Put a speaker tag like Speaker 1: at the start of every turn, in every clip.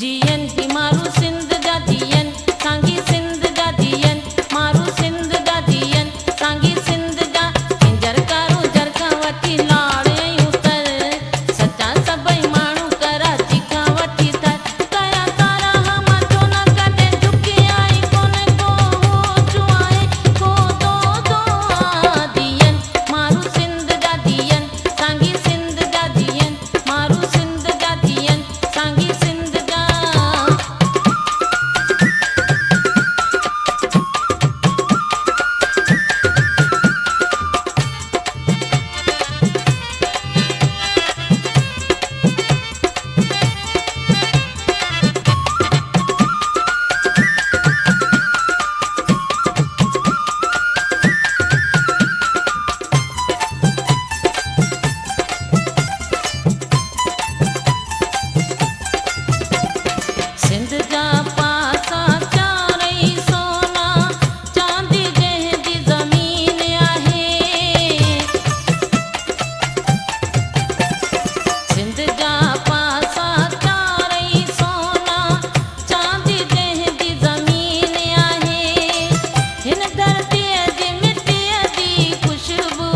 Speaker 1: जियन की मारू सिंध जा जियन सांगी सिंध जा जियन मारू सिंध जा जियन सांगी सिंध जा इंजर करू जरखा वठी लाड़े उतर सच्चा सभई माण्हू कराची खां वठी थर कया तारा हम जो न कॾहिं झुकी आई कोन को हो चुआए को दो जियन मारू सिंध जा जियन सांगी सिंध जा जियन मारू सिंध जा जियन सांगी सिंध जा सिंध जा पासा चारई सोना चांदी जंहिंजी ज़मीन आहे सिंध जा पासा चारई सोना चांदी जंहिंजी ज़मीन आहे हिन धरतीअ जी मिटीअ जी ख़ुशबू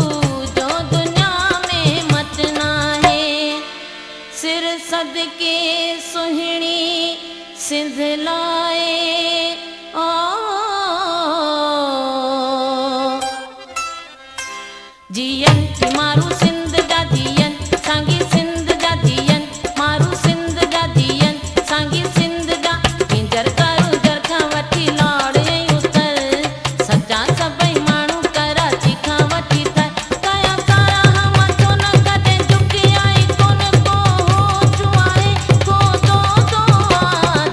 Speaker 1: जो दुनिया में मट नाहे सिर सदके सुहिणी सिंध लाए ओ जियन की मारू सिंध जा जियन सांगी सिंध जा जियन मारू सिंध जा जियन सांगी सिंध जा इंजर करू जरखा वठी लाड़े उतर सच्चा सभई माण्हू कराची खां वठी थर कया तारा हम जो न कॾहिं झुकी आई कोन को हो चुआए को दो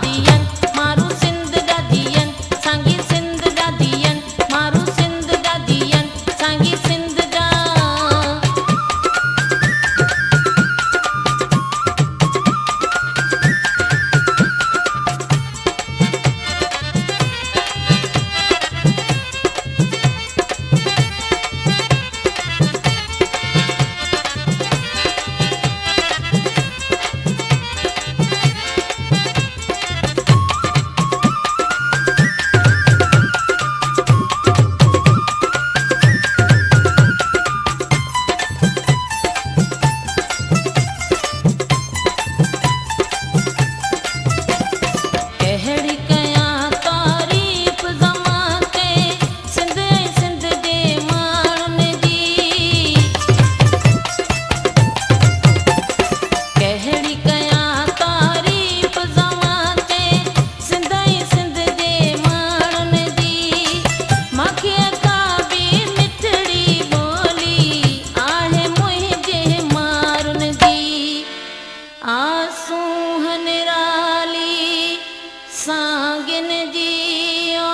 Speaker 1: जियन मारू सिंध जा जियन सांगी सिंध जा जियन मारू सिंध जा जियन सांगी सिंध जा कहिड़ी कयां तारीफ़ ज़माते सिंध ऐं सिंध जे माण्हुनि जी कहिड़ी कयां तारीफ़ ज़माते सिंध ऐं सिंध जे माण्हुनि जी माखीअ खां बि मिठड़ी ॿोली आहे मुंहिंजे मारुनि जी आसूं निराली सांगिन जी ओ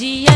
Speaker 1: जिया